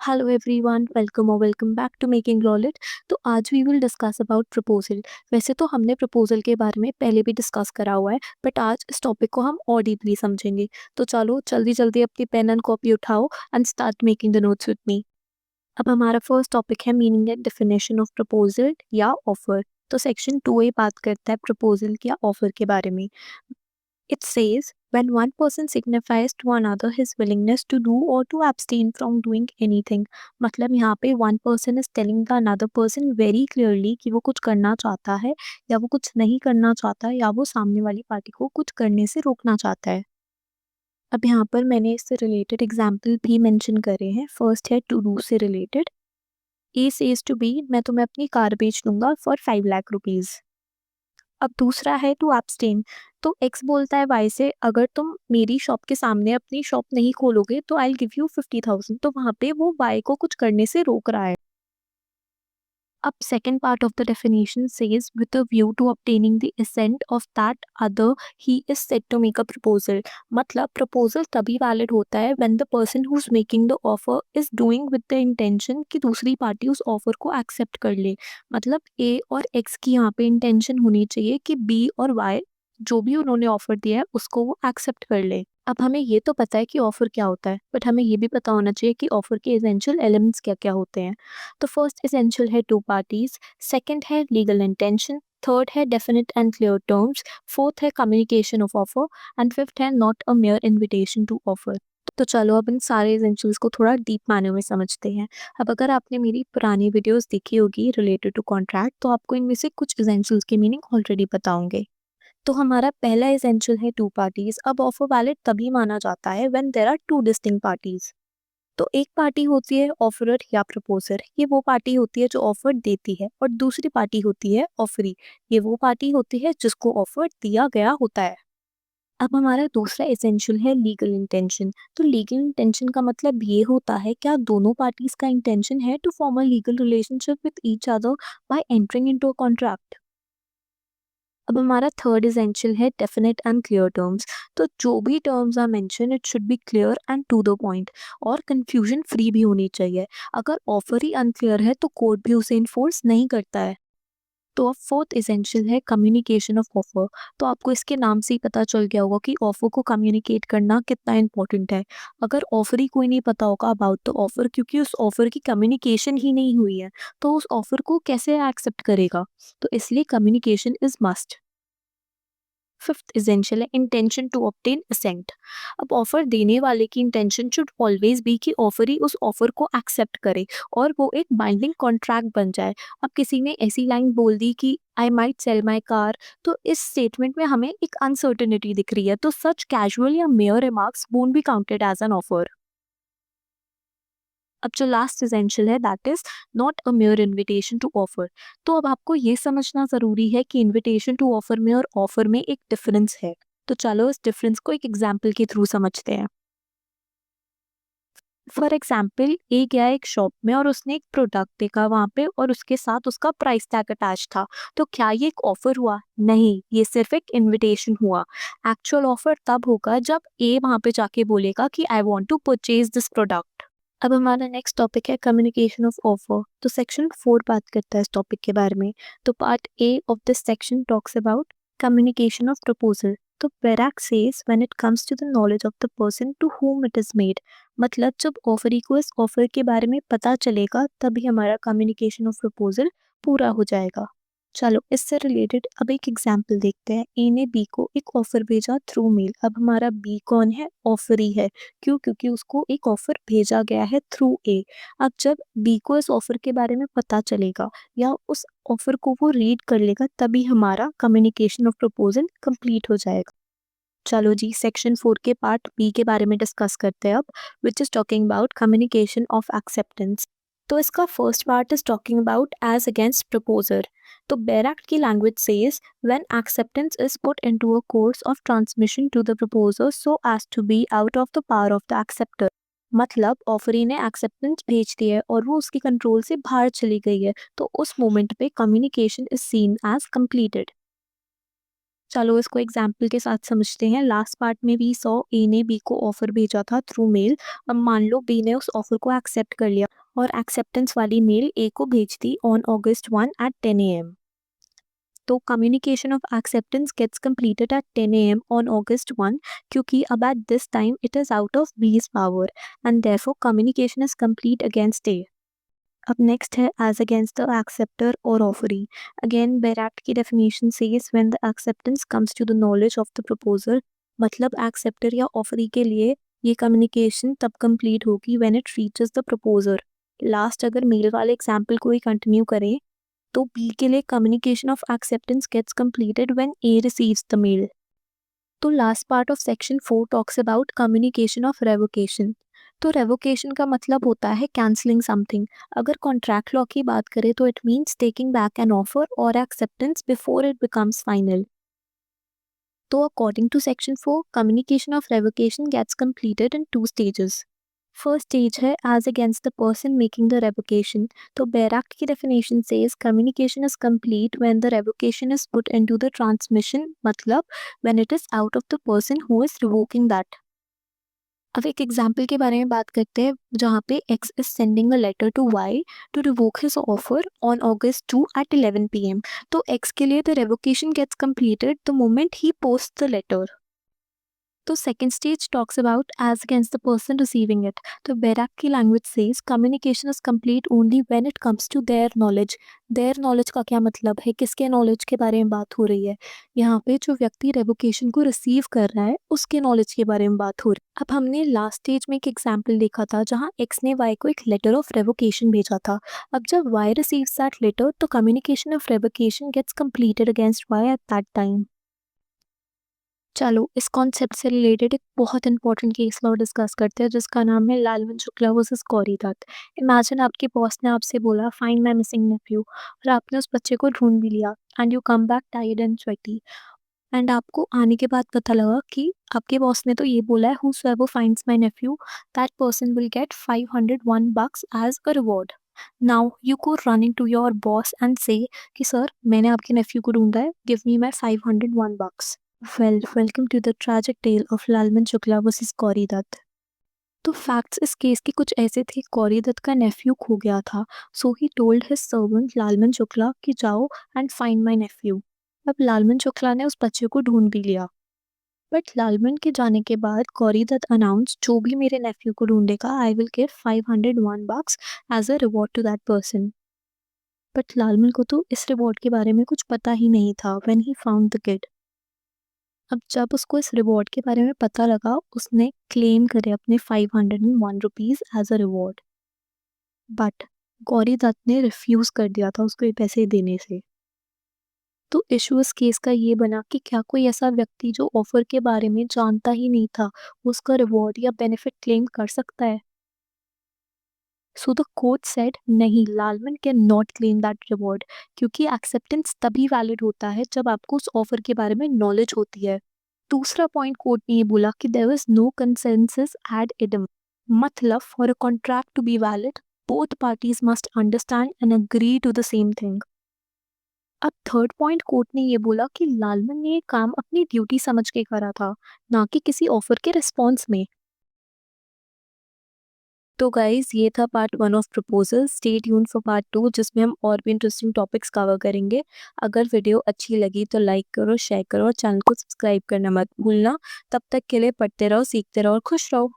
Hello everyone, welcome और welcome back to making Lawlit. तो आज we will discuss about proposal. वैसे तो हमने प्रपोजल के बारे में पहले भी डिस्कस करा हुआ है, बट आज इस टॉपिक को हम और डीपली समझेंगे। तो चलो जल्दी जल्दी अपनी पेन एंड कॉपी उठाओ and start making the notes with me. अब हमारा फर्स्ट टॉपिक है meaning and definition of proposal या ऑफर। तो सेक्शन 2A बात करता है प्रपोजल या ऑफर के बारे में। It says when one person signifies to another his willingness to do or to abstain from doing anything। मतलब यहाँ पे one person is telling the another person very clearly कि वो कुछ करना चाहता है या वो कुछ नहीं करना चाहता या वो सामने वाली पार्टी को कुछ करने से रोकना चाहता है। अब यहाँ पर मैंने इससे रिलेटेड एग्जाम्पल भी मेंशन करे हैं। फर्स्ट है टू डू से रिलेटेड। ए सेज टू बी मैं तुम्हें अपनी कार बेच दूंगा फॉर 5 लाख रुपीज। अब दूसरा है टू एब्सटेन। तो एक्स बोलता है वाई से अगर तुम मेरी शॉप के सामने अपनी शॉप नहीं खोलोगे तो आई गिव यू 50,000। तो वहां पे वो वाई को कुछ करने से रोक रहा है। अब second part of the definition says with a view to obtaining the assent of that other he is said to make a proposal। मतलब प्रपोजल तभी वैलिड होता है when the person who's making the offer is doing with the intention कि दूसरी party उस offer को accept कर ले। मतलब ए और एक्स की यहाँ पे इंटेंशन होनी चाहिए कि बी और वाई जो भी उन्होंने ऑफर दिया है उसको वो एक्सेप्ट कर ले। अब हमें ये तो पता है कि ऑफर क्या होता है, बट हमें ये भी पता होना चाहिए कि ऑफर के एसेंशियल एलिमेंट्स क्या क्या होते हैं। तो फर्स्ट एसेंशियल है टू पार्टीज, सेकंड है लीगल इंटेंशन, थर्ड है definite and clear terms, fourth है communication of offer and fifth है not a mere invitation to offer. तो चलो अब इन सारे एसेंशियल्स को थोड़ा डीप मैनर में समझते हैं। अब अगर आपने मेरी पुरानी वीडियोस देखी होगी रिलेटेड टू कॉन्ट्रैक्ट तो आपको इनमें से कुछ एसेंशियल्स के मीनिंग ऑलरेडी पता होंगे। तो हमारा पहला एसेंशियल है टू पार्टीज। अब ऑफर वैलिड तभी माना जाता है when there are two distinct parties. तो एक पार्टी होती है ऑफरर या प्रपोजर, ये वो पार्टी होती है जो ऑफर देती है, और दूसरी पार्टी होती है ऑफरी, ये वो पार्टी होती है जिसको ऑफर दिया गया होता है। अब हमारा दूसरा एसेंशियल है लीगल इंटेंशन। तो लीगल इंटेंशन का मतलब ये होता है क्या दोनों पार्टीज का इंटेंशन है to form a legal relationship with each other by entering into a contract. अब हमारा थर्ड एसेंशियल है डेफिनेट एंड क्लियर टर्म्स। तो जो भी terms are mention it should be clear and to the point, और confusion free भी होनी चाहिए। अगर ऑफर ही अनक्लियर है तो कोर्ट भी उसे इन्फोर्स नहीं करता है। तो अब फोर्थ एसेंशियल है कम्युनिकेशन ऑफ ऑफर। तो आपको इसके नाम से ही पता चल गया होगा कि ऑफर को कम्युनिकेट करना कितना इंपॉर्टेंट है। अगर ऑफर ही कोई नहीं पता होगा अबाउट द ऑफर, क्योंकि उस ऑफर की कम्युनिकेशन ही नहीं हुई है, तो उस ऑफर को कैसे एक्सेप्ट करेगा। तो इसलिए communication is must. Fifth essential है इंटेंशन टू ऑब्टेन असेंट। अब ऑफर देने वाले की इंटेंशन शुड ऑलवेज बी कि ऑफर ही उस ऑफर को एक्सेप्ट करे और वो एक बाइंडिंग कॉन्ट्रैक्ट बन जाए। अब किसी ने ऐसी लाइन बोल दी कि I might sell my car, तो इस स्टेटमेंट में हमें एक अनसर्टेनिटी दिख रही है, तो सच कैजुअल या mere remarks won't be counted as an offer. अब जो लास्ट एसेंशियल है that is not a mere invitation to offer. तो अब आपको ये समझना जरूरी है कि इनविटेशन टू ऑफर में और ऑफर में एक डिफरेंस है। तो चलो इस डिफरेंस को एक एग्जाम्पल के थ्रू समझते हैं। फॉर एग्जाम्पल ए गया एक शॉप में और उसने एक प्रोडक्ट देखा वहां पे और उसके साथ उसका प्राइस टैग अटैच था। तो क्या ये एक ऑफर हुआ? नहीं, ये सिर्फ एक इनविटेशन हुआ। एक्चुअल ऑफर तब होगा जब ए वहां पे जाके बोलेगा कि I want to purchase this product. अब हमारा नेक्स्ट टॉपिक है कम्युनिकेशन ऑफ ऑफर। तो सेक्शन 4 बात करता है इस टॉपिक के बारे में। तो part A of this section talks about communication of proposal. तो bare act says when it comes to the knowledge of the person to whom it is made. मतलब जब ऑफरी को इस ऑफर के बारे में पता चलेगा तभी हमारा कम्युनिकेशन ऑफ प्रपोजल पूरा हो जाएगा। चलो इससे रिलेटेड अब एक एग्जाम्पल देखते हैं। ए ने बी को एक ऑफर भेजा थ्रू मेल। अब हमारा बी कौन है? ऑफरी है। क्यों? क्योंकि उसको एक ऑफर भेजा गया है थ्रू ए। अब जब बी को इस ऑफर के बारे में पता चलेगा या उस ऑफर को वो रीड कर लेगा तभी हमारा कम्युनिकेशन ऑफ प्रपोजल कंप्लीट हो जाएगा। चलो जी सेक्शन 4 के पार्ट बी के बारे में डिस्कस करते हैं अब, which is talking about communication of acceptance. तो इसका first part is talking about as against proposer. तो बैराक्ट की language says when acceptance is put into a course of transmission to the proposer so as to be out of the power of the acceptor. मतलब offeree ने acceptance भेज दिया है और वो उसके कंट्रोल से बाहर चली गई है, तो उस मोमेंट पे communication is seen as completed. चलो इसको एग्जाम्पल के साथ समझते हैं। लास्ट पार्ट में वी सॉ ए ने बी को ऑफर भेजा था थ्रू मेल। अब मान लो बी ने उस ऑफर को एक्सेप्ट कर लिया और एक्सेप्टेंस वाली मेल ए को भेज दी ऑन August 1 at 10 AM। तो communication of acceptance gets completed at 10 AM on August 1 क्योंकि अब at this time it is out of B's power and therefore communication is complete against A। अब next है as against the acceptor और offeree. Again bare act की definition says when the acceptance comes to the knowledge of the proposer, मतलब acceptor या offeree के लिए ये communication तब कंप्लीट होगी when it reaches the proposer. Last अगर मेल वाले एग्जाम्पल को ही कंटिन्यू करें तो बी के लिए communication of acceptance gets completed when A receives the mail. तो last part of section 4 talks about communication of revocation. तो रेवोकेशन का मतलब होता है कैंसलिंग समथिंग। अगर कॉन्ट्रैक्ट लॉ की बात करें तो it means taking back an offer और acceptance before it becomes final. तो according to section 4 communication of revocation gets completed in 2 stages. First stage है as against the person making the revocation. तो bare act की definition says communication is complete when the revocation is put into the transmission, मतलब when it is out of the person who is revoking that. अब एक example के बारे में बात करते हैं जहाँ पे X is sending a letter to Y to revoke his offer on August 2 at 11 PM। तो एक्स के लिए the revocation gets completed the moment he post the letter. तो second stage talks about as against the person receiving it. तो bare act की language says communication is complete only when it comes to their knowledge. Their knowledge का क्या मतलब है, किसके knowledge के बारे में बात हो रही है? यहाँ पे जो व्यक्ति रेवोकेशन को रिसीव कर रहा है उसके नॉलेज के बारे में बात हो रही है। अब हमने लास्ट स्टेज में एक एग्जाम्पल देखा था जहाँ एक्स ने वाई को एक लेटर ऑफ रेवोकेशन भेजा था। अब जब वाई रिसीव्स दैट लेटर तो communication of revocation gets completed against Y at that time. चलो इस कॉन्सेप्ट से रिलेटेड एक बहुत इंपॉर्टेंट केस लॉ डिस्कस करते हैं जिसका नाम है लालवन शुक्ला वर्सेस कौरी दत्त। इमेजिन आपके बॉस ने आपसे बोला फाइंड माय मिसिंग नेफ्यू और आपने उस बच्चे को ढूंढ भी लिया and you come back tired and sweaty. And आपको आने के बाद पता लगा कि आपके बॉस ने तो ये बोला है whosoever finds my nephew that person will get 501 bucks as a reward। Now you go running to your boss and say कि सर मैंने आपके नेफ्यू को ढूंढा है, give me my 501 bucks। Well welcome to the tragic tale of Lalman Shukla versus Gauri Dutt. तो facts इस case के कुछ ऐसे थे, कौरी दत्त का नेफ्यू खो गया था, so he told his servant Lalman Shukla कि जाओ एंड फाइंड माय नेफ्यू। अब लालमन शुक्ला ने उस बच्चे को ढूंढ भी लिया, बट लालमन के जाने के बाद कौरी दत्त अनाउंस जो भी मेरे नेफ्यू को ढूंढेगा I will give 501 bucks as a reward to that person. But Lalman को तो इस रिवॉर्ड के बारे में कुछ पता ही नहीं था when he found the kid. अब जब उसको इस रिवॉर्ड के बारे में पता लगा उसने क्लेम करे अपने 501 rupees as a reward, but Gauri Dutt ने रिफ्यूज़ कर दिया था उसको ये पैसे देने से। तो इशू इस केस का ये बना कि क्या कोई ऐसा व्यक्ति जो ऑफर के बारे में जानता ही नहीं था उसका रिवॉर्ड या बेनिफिट क्लेम कर सकता है? सो द कोर्ट सेड नहीं, Lalman can not claim that reward क्योंकि एक्सेप्टेंस तभी वैलिड होता है जब आपको उस ऑफर के बारे में नॉलेज होती है। दूसरा पॉइंट कोर्ट ने ये बोला कि there was no consensus ad idem, मतलब for a contract to be valid both parties must understand and agree to the same thing. अब थर्ड पॉइंट कोर्ट ने ये बोला कि लालमन ने ये काम अपनी ड्यूटी समझ के करा था, ना कि किसी ऑफर के रिस्पॉन्स में। तो गाइज ये था part 1 of proposal. Stay tuned for part 2 जिसमें हम और भी इंटरेस्टिंग टॉपिक्स कवर करेंगे। अगर वीडियो अच्छी लगी तो लाइक करो, शेयर करो और चैनल को सब्सक्राइब करना मत भूलना। तब तक के लिए पढ़ते रहो, सीखते रहो और खुश रहो।